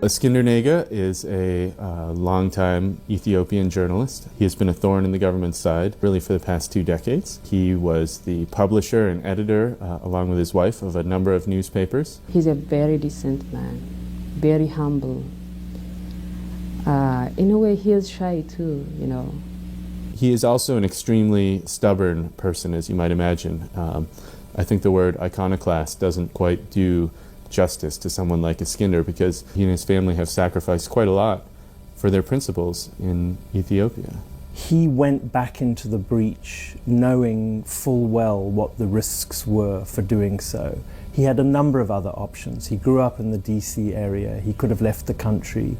Eskendir Nega is a longtime Ethiopian journalist. He has been a thorn in the government's side, really, for the past 2 decades. He was the publisher and editor, along with his wife, of a number of newspapers. He's a very decent man, very humble. In a way, he is shy too, you know. He is also an extremely stubborn person, as you might imagine. I think the word iconoclast doesn't quite do justice to someone like Eskendir, because he and his family have sacrificed quite a lot for their principles in Ethiopia. He went back into the breach knowing full well what the risks were for doing so. He had a number of other options. He grew up in the DC area. He could have left the country,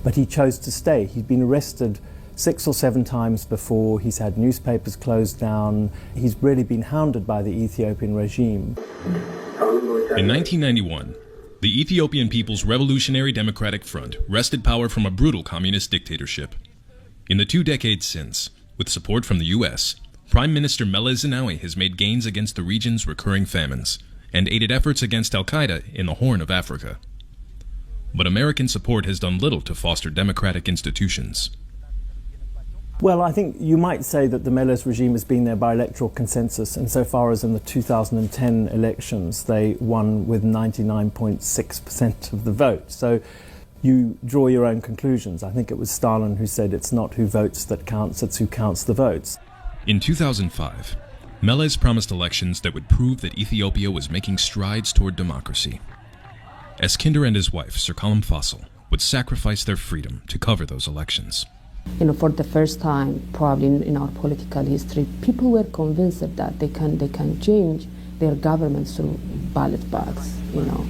but he chose to stay. He'd been arrested 6 or 7 times before. He's had newspapers closed down. He's really been hounded by the Ethiopian regime. In 1991, the Ethiopian People's Revolutionary Democratic Front wrested power from a brutal communist dictatorship. In the 2 decades since, with support from the U.S., Prime Minister Meles Zenawi has made gains against the region's recurring famines and aided efforts against Al-Qaeda in the Horn of Africa. But American support has done little to foster democratic institutions. Well, I think you might say that the Meles regime has been there by electoral consensus, insofar as in the 2010 elections they won with 99.6% of the vote. So you draw your own conclusions. I think it was Stalin who said it's not who votes that counts, it's who counts the votes. In 2005, Meles promised elections that would prove that Ethiopia was making strides toward democracy. Eskendir and his wife, Serkalam Fassel, would sacrifice their freedom to cover those elections. You know, for the first time, probably in our political history, people were convinced that they can change their governments through ballot box. You know,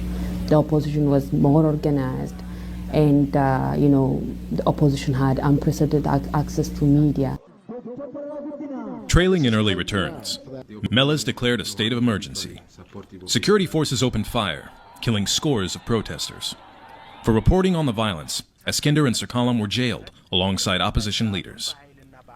the opposition was more organized, and you know, the opposition had unprecedented access to media. Trailing in early returns, Meles declared a state of emergency. Security forces opened fire, killing scores of protesters. For reporting on the violence, Eskendir and Serkalam were jailed alongside opposition leaders.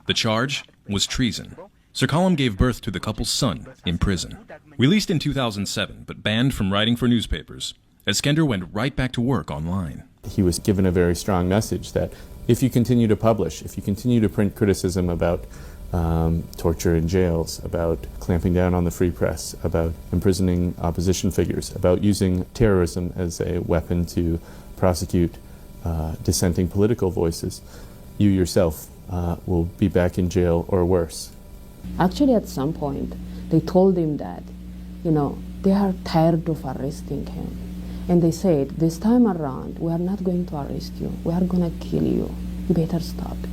The charge was treason. Serkalam gave birth to the couple's son in prison. Released in 2007, but banned from writing for newspapers, Eskendir went right back to work online. He was given a very strong message that if you continue to publish, if you continue to print criticism about torture in jails, about clamping down on the free press, about imprisoning opposition figures, about using terrorism as a weapon to prosecute dissenting political voices, you yourself will be back in jail or worse. Actually, at some point, they told him that, you know, they are tired of arresting him. And they said, this time around, we are not going to arrest you. We are going to kill you. You better stop it.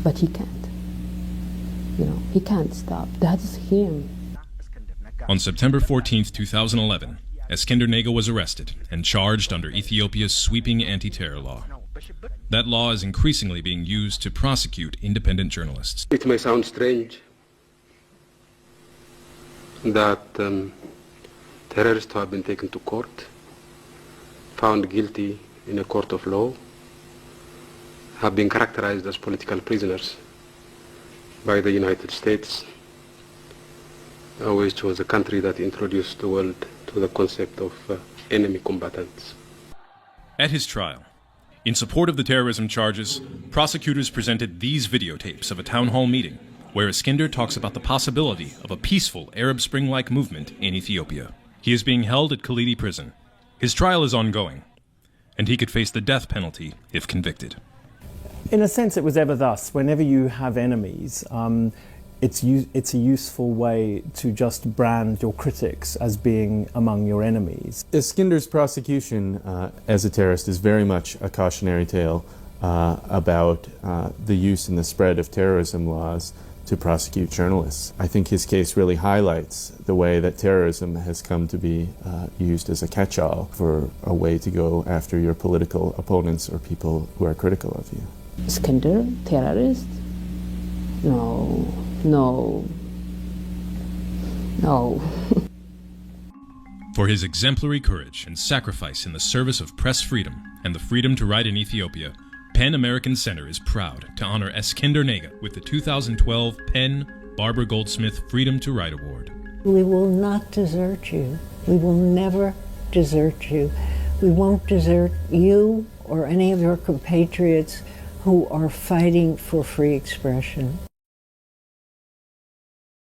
But he can't. You know, he can't stop. That's him. On September 14th, 2011, Eskendir Nega was arrested and charged under Ethiopia's sweeping anti-terror law. That law is increasingly being used to prosecute independent journalists. It may sound strange that terrorists who have been taken to court, found guilty in a court of law, have been characterized as political prisoners by the United States, which was a country that introduced the world to the concept of enemy combatants. At his trial, in support of the terrorism charges, prosecutors presented these videotapes of a town hall meeting where Eskendir talks about the possibility of a peaceful Arab Spring-like movement in Ethiopia. He is being held at Kalidi prison. His trial is ongoing, and he could face the death penalty if convicted. In a sense, it was ever thus. Whenever you have enemies, it's a useful way to just brand your critics as being among your enemies. Eskendir's prosecution as a terrorist is very much a cautionary tale about the use and the spread of terrorism laws to prosecute journalists. I think his case really highlights the way that terrorism has come to be used as a catch-all for a way to go after your political opponents or people who are critical of you. Eskendir, terrorist? No. For his exemplary courage and sacrifice in the service of press freedom and the freedom to write in Ethiopia, PEN American Center is proud to honor Eskendir Nega with the 2012 PEN Barbara Goldsmith Freedom to Write Award. We will not desert you. We will never desert you. We won't desert you or any of your compatriots who are fighting for free expression.